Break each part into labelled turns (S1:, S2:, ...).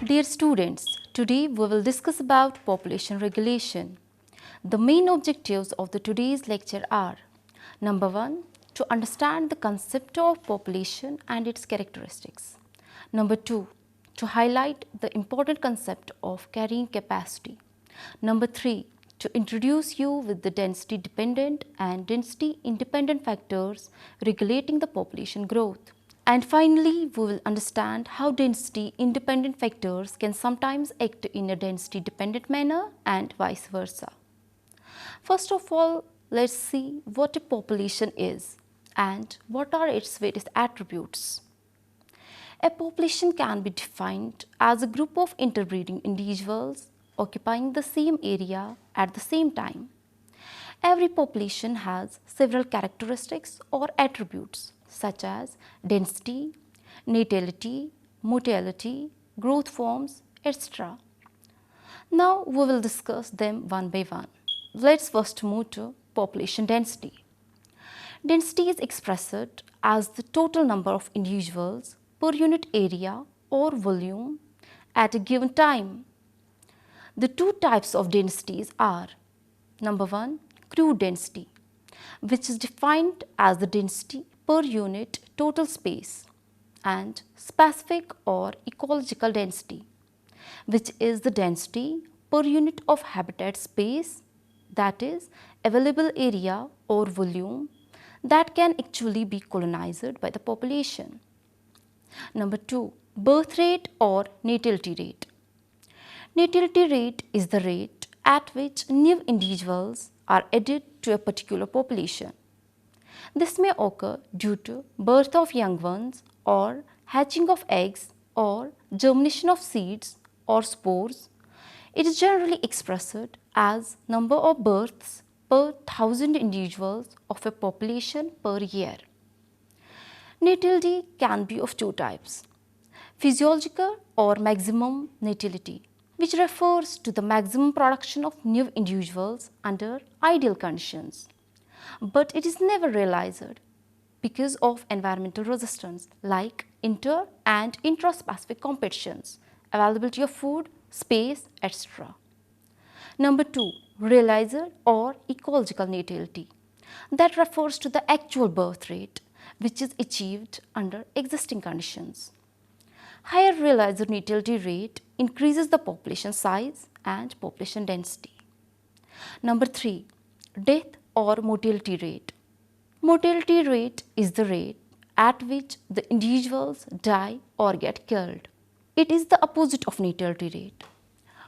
S1: Dear students, today we will discuss about population regulation. The main objectives of today's lecture are: number 1, to understand the concept of population and its characteristics. Number 2, to highlight the important concept of carrying capacity. Number 3, to introduce you with the density dependent and density independent factors regulating the population growth. And finally, we will understand how density independent factors can sometimes act in a density dependent manner and vice versa. First of all, let's see what a population is and what are its various attributes. A population can be defined as a group of interbreeding individuals occupying the same area at the same time. Every population has several characteristics or attributes such as density, natality, motility, growth forms, etc. Now we will discuss them one by one. Let's first move to population density. Density is expressed as the total number of individuals per unit area or volume at a given time. The two types of densities are: number 1, crude density, which is defined as the density per unit total space, and specific or ecological density, which is the density per unit of habitat space, that is available area or volume that can actually be colonized by the population. Number 2, birth rate or natality rate. Natality rate is the rate at which new individuals are added to a particular population. This may occur due to birth of young ones or hatching of eggs or germination of seeds or spores. It is generally expressed as number of births per 1,000 individuals of a population per year. Natality can be of two types: physiological or maximum natality, which refers to the maximum production of new individuals under ideal conditions. But it is never realized because of environmental resistance like inter- and intra-specific competitions, availability of food, space, etc. Number 2, realized or ecological natality, that refers to the actual birth rate which is achieved under existing conditions. Higher realized natality rate increases the population size and population density. Number 3, death or mortality rate. Mortality rate is the rate at which the individuals die or get killed. It is the opposite of natality rate.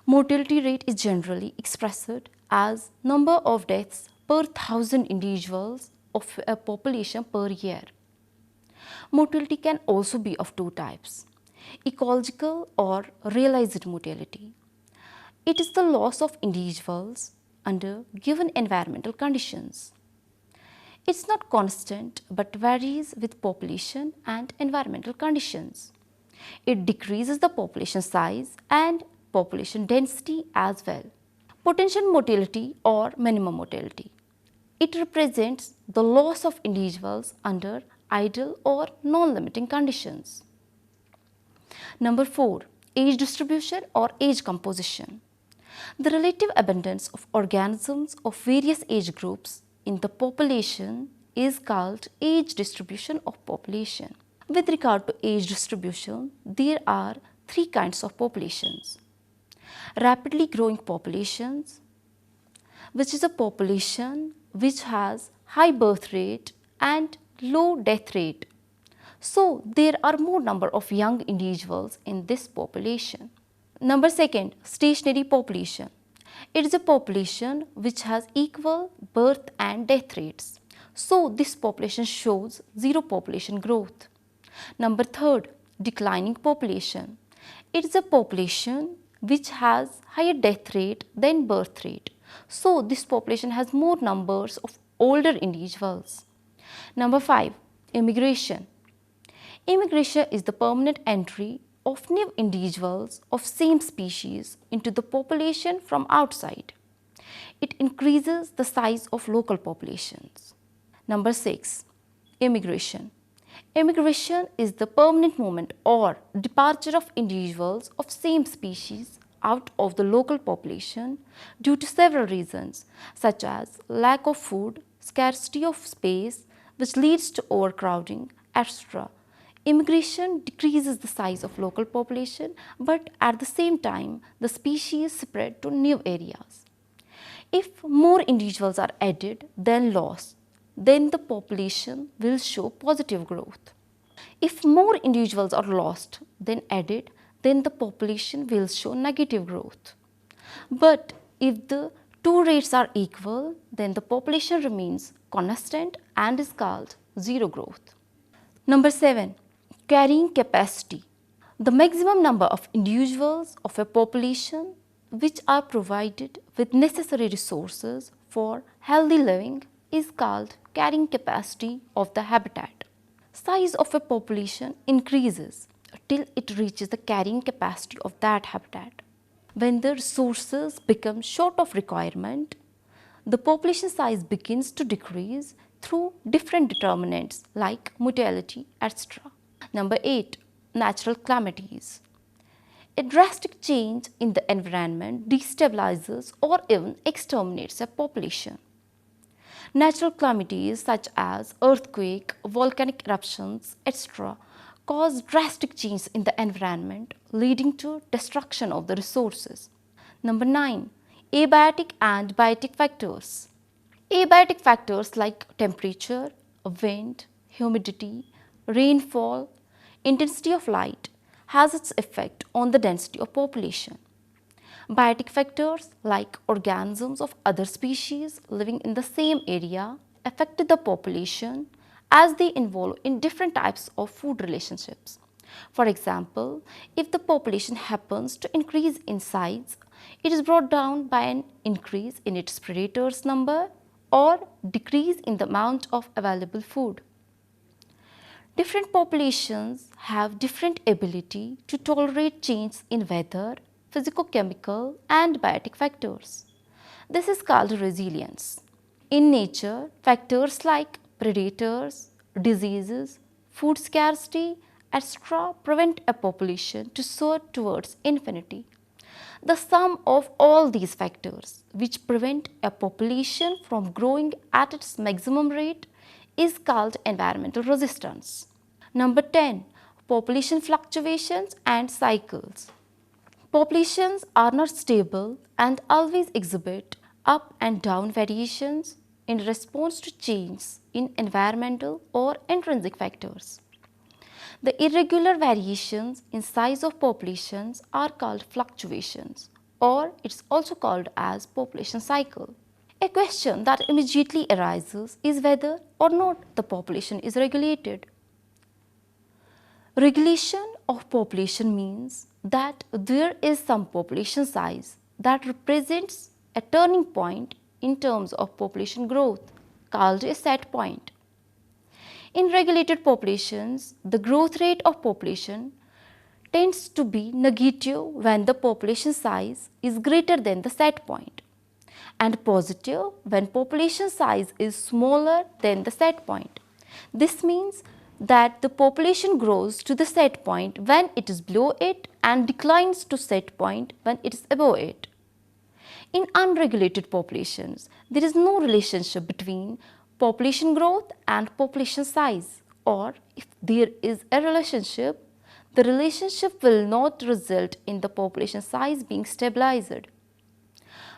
S1: Mortality rate is generally expressed as number of deaths per 1,000 individuals of a population per year. Mortality can also be of two types: ecological or realized mortality. It is the loss of individuals under given environmental conditions. It's not constant but varies with population and environmental conditions. It decreases the population size and population density as well. Potential mortality or minimum mortality. It represents the loss of individuals under ideal or non-limiting conditions. Number 4, age distribution or age composition. The relative abundance of organisms of various age groups in the population is called age distribution of population. With regard to age distribution, there are three kinds of populations: rapidly growing populations, which is a population which has high birth rate and low death rate. So there are more number of young individuals in this population. Number 2, stationary population. It is a population which has equal birth and death rates. So this population shows zero population growth. Number 3, declining population. It is a population which has higher death rate than birth rate. So this population has more numbers of older individuals. Number 5, immigration. Immigration is the permanent entry of new individuals of same species into the population from outside. It increases the size of local populations. Number 6, immigration. Immigration is the permanent movement or departure of individuals of same species out of the local population due to several reasons such as lack of food, scarcity of space which leads to overcrowding, etc. Immigration decreases the size of local population, but at the same time the species spread to new areas. If more individuals are added than lost, then the population will show positive growth. If more individuals are lost than added, then the population will show negative growth. But if the two rates are equal, then the population remains constant and is called zero growth. Number 7. Carrying capacity. The maximum number of individuals of a population which are provided with necessary resources for healthy living is called carrying capacity of the habitat. Size of a population increases till it reaches the carrying capacity of that habitat. When the resources become short of requirement, the population size begins to decrease through different determinants like mortality, etc. Number 8. Natural calamities. A drastic change in the environment destabilizes or even exterminates a population. Natural calamities such as earthquake, volcanic eruptions, etc. cause drastic change in the environment leading to destruction of the resources. Number 9. Abiotic and biotic factors. Abiotic factors like temperature, wind, humidity, rainfall, intensity of light has its effect on the density of population. Biotic factors like organisms of other species living in the same area affect the population as they involve in different types of food relationships. For example, if the population happens to increase in size, it is brought down by an increase in its predators' number or decrease in the amount of available food. Different populations have different ability to tolerate change in weather, physicochemical and biotic factors. This is called resilience. In nature, factors like predators, diseases, food scarcity, etc. prevent a population to soar towards infinity. The sum of all these factors which prevent a population from growing at its maximum rate is called environmental resistance. Number 10. Population fluctuations and cycles. Populations are not stable and always exhibit up and down variations in response to change in environmental or intrinsic factors. The irregular variations in size of populations are called fluctuations, or it's also called as population cycle. A question that immediately arises is whether or not the population is regulated. Regulation of population means that there is some population size that represents a turning point in terms of population growth, called a set point. In regulated populations, the growth rate of population tends to be negative when the population size is greater than the set point, and positive when population size is smaller than the set point. This means that the population grows to the set point when it is below it and declines to set point when it is above it. In unregulated populations, there is no relationship between population growth and population size, or if there is a relationship, the relationship will not result in the population size being stabilized.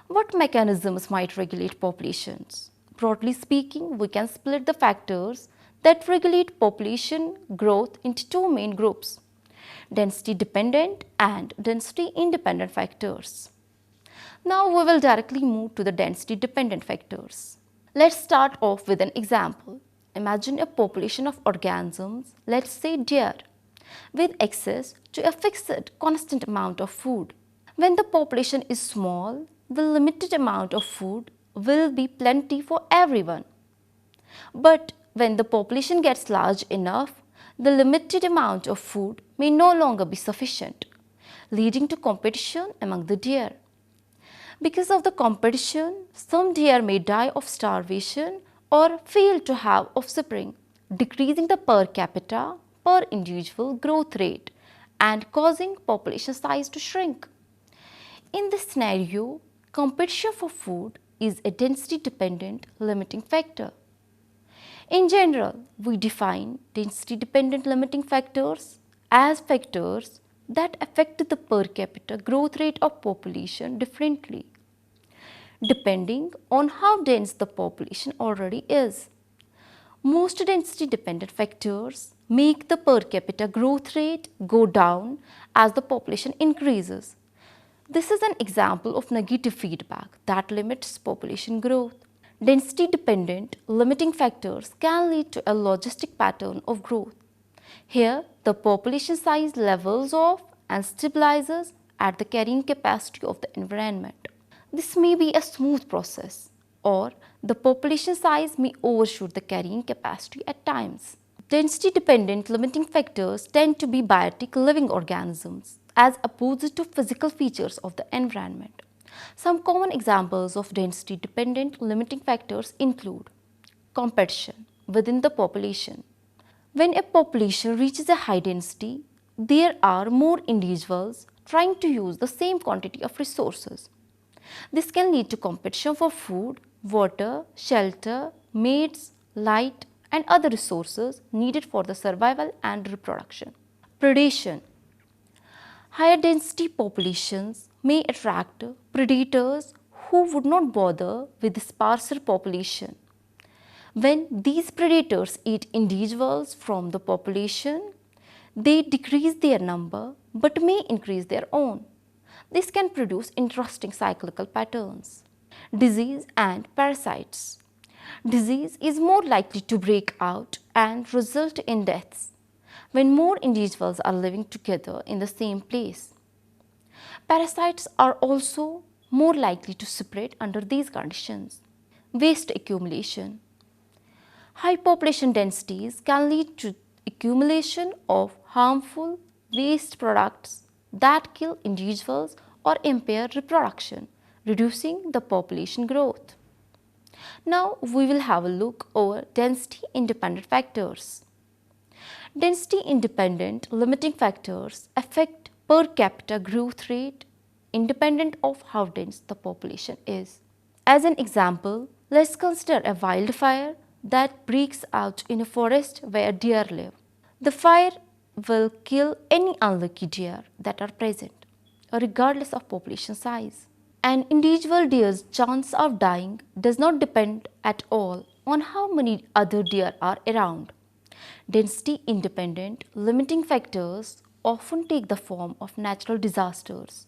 S1: What mechanisms might regulate populations? Broadly speaking, we can split the factors that regulate population growth into two main groups: density dependent and density independent factors. Now we will directly move to the density dependent factors. Let's start off with an example. Imagine a population of organisms, let's say deer, with access to a fixed constant amount of food. When the population is small, the limited amount of food will be plenty for everyone. But when the population gets large enough, the limited amount of food may no longer be sufficient, leading to competition among the deer. Because of the competition, some deer may die of starvation or fail to have offspring, decreasing the per capita, per individual growth rate and causing population size to shrink. In this scenario, competition for food is a density dependent limiting factor. In general, we define density dependent limiting factors as factors that affect the per capita growth rate of population differently, depending on how dense the population already is. Most density dependent factors make the per capita growth rate go down as the population increases. This is an example of negative feedback that limits population growth. Density dependent limiting factors can lead to a logistic pattern of growth. Here, the population size levels off and stabilizes at the carrying capacity of the environment. This may be a smooth process, or the population size may overshoot the carrying capacity at times. Density dependent limiting factors tend to be biotic living organisms as opposed to physical features of the environment. Some common examples of density dependent limiting factors include competition within the population. When a population reaches a high density, there are more individuals trying to use the same quantity of resources. This can lead to competition for food, water, shelter, mates, light, and other resources needed for the survival and reproduction. Predation. Higher density populations may attract predators who would not bother with the sparser population. When these predators eat individuals from the population, they decrease their number but may increase their own. This can produce interesting cyclical patterns. Disease and parasites. Disease is more likely to break out and result in deaths when more individuals are living together in the same place. Parasites are also more likely to spread under these conditions. Waste accumulation. High population densities can lead to accumulation of harmful waste products that kill individuals or impair reproduction, reducing the population growth. Now we will have a look over density independent factors. Density independent limiting factors affect per capita growth rate independent of how dense the population is. As an example, let's consider a wildfire that breaks out in a forest where deer live. The fire will kill any unlucky deer that are present, regardless of population size. An individual deer's chance of dying does not depend at all on how many other deer are around. Density independent limiting factors often take the form of natural disasters,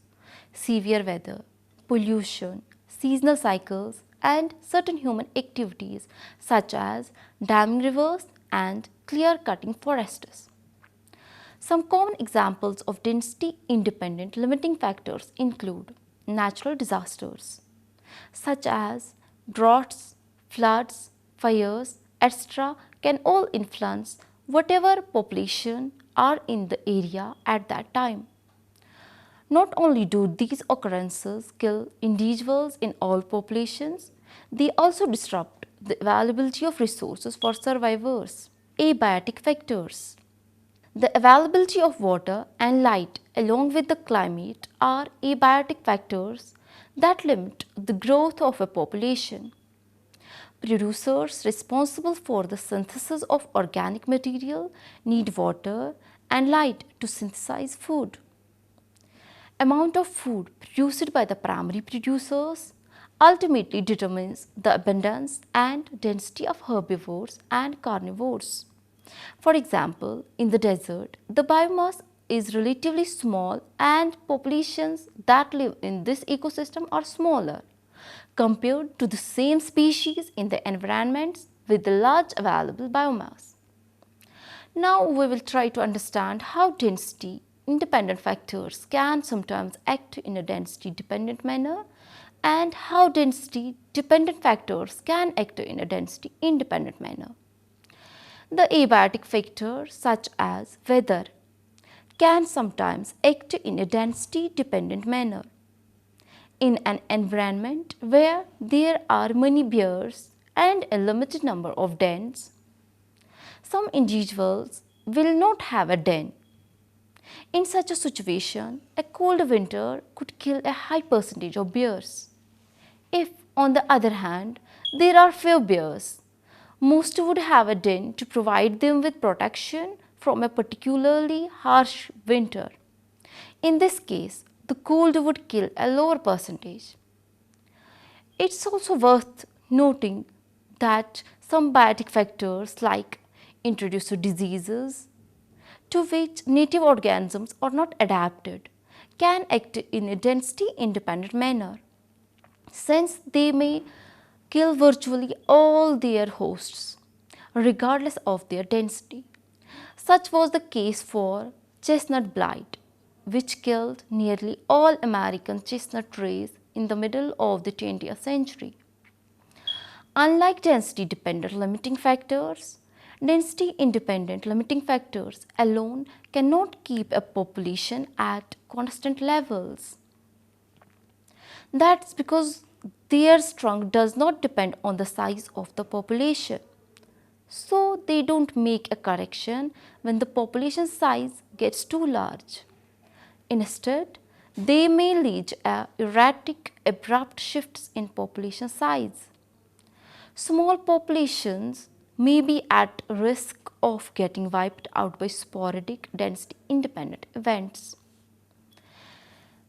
S1: severe weather, pollution, seasonal cycles, and certain human activities such as damming rivers and clear cutting forests. Some common examples of density independent limiting factors include natural disasters such as droughts, floods, fires, etc. can all influence whatever population are in the area at that time. Not only do these occurrences kill individuals in all populations, they also disrupt the availability of resources for survivors. Abiotic factors. The availability of water and light along with the climate are abiotic factors that limit the growth of a population. Producers responsible for the synthesis of organic material need water and light to synthesize food. Amount of food produced by the primary producers ultimately determines the abundance and density of herbivores and carnivores. For example, in the desert, the biomass is relatively small and populations that live in this ecosystem are smaller compared to the same species in the environments with the large available biomass. Now we will try to understand how density independent factors can sometimes act in a density dependent manner and how density dependent factors can act in a density independent manner. The abiotic factors such as weather can sometimes act in a density dependent manner. In an environment where there are many bears and a limited number of dens, some individuals will not have a den. In such a situation, a cold winter could kill a high percentage of bears. If, on the other hand, there are few bears, most would have a den to provide them with protection from a particularly harsh winter. In this case, the cold would kill a lower percentage. It's also worth noting that some biotic factors like introduced diseases to which native organisms are not adapted can act in a density independent manner, since they may kill virtually all their hosts regardless of their density. Such was the case for chestnut blight, which killed nearly all American chestnut trees in the middle of the 20th century. Unlike density-dependent limiting factors, density-independent limiting factors alone cannot keep a population at constant levels. That's because their strength does not depend on the size of the population. So they don't make a correction when the population size gets too large. Instead, they may lead to erratic, abrupt shifts in population size. Small populations may be at risk of getting wiped out by sporadic density-independent events.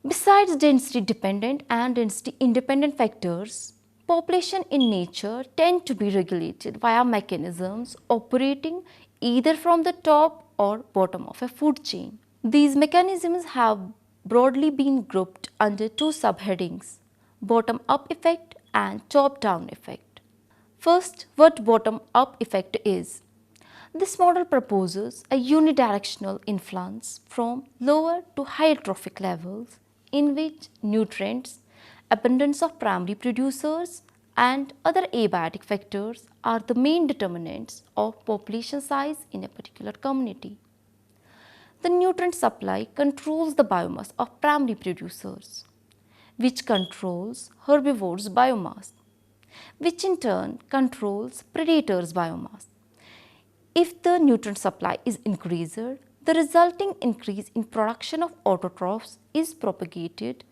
S1: Besides density-dependent and density-independent factors, population in nature tend to be regulated via mechanisms operating either from the top or bottom of a food chain. These mechanisms have broadly been grouped under two subheadings: bottom-up effect and top-down effect. First, what bottom-up effect is. This model proposes a unidirectional influence from lower to higher trophic levels in which nutrients, abundance of primary producers, and other abiotic factors are the main determinants of population size in a particular community. The nutrient supply controls the biomass of primary producers, which controls herbivores' biomass, which in turn controls predators' biomass. If the nutrient supply is increased, the resulting increase in production of autotrophs is propagated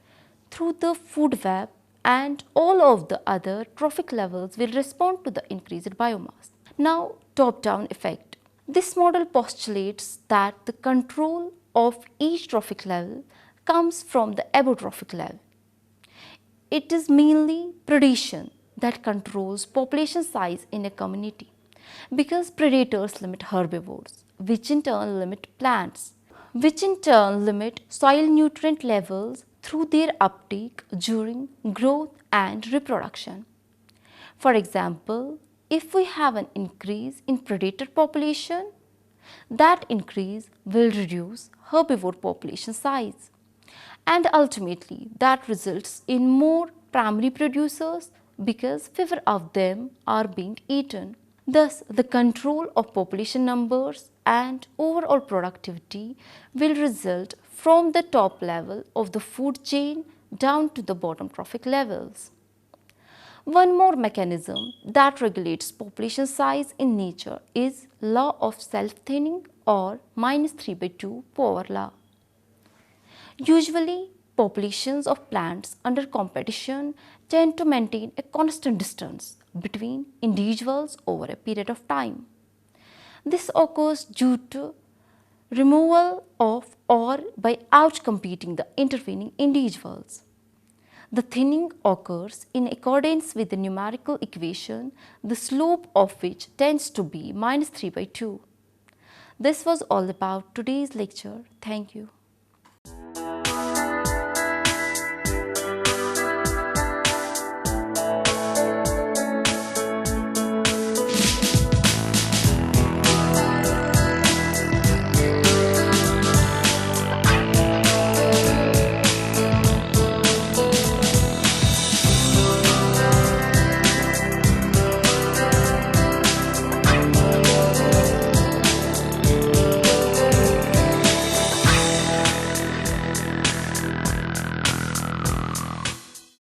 S1: through the food web, and all of the other trophic levels will respond to the increased biomass. Now, top-down effect. This model postulates that the control of each trophic level comes from the above-trophic level. It is mainly predation that controls population size in a community, because predators limit herbivores, which in turn limit plants, which in turn limit soil nutrient levels through their uptake during growth and reproduction. For example, if we have an increase in predator population, that increase will reduce herbivore population size, and ultimately that results in more primary producers because fewer of them are being eaten. Thus, the control of population numbers and overall productivity will result from the top level of the food chain down to the bottom trophic levels. One more mechanism that regulates population size in nature is law of self-thinning, or -3/2 power law. Usually, populations of plants under competition tend to maintain a constant distance between individuals over a period of time. This occurs due to removal of or by outcompeting the intervening individuals. The thinning occurs in accordance with the numerical equation, the slope of which tends to be -3/2. This was all about today's lecture. Thank you.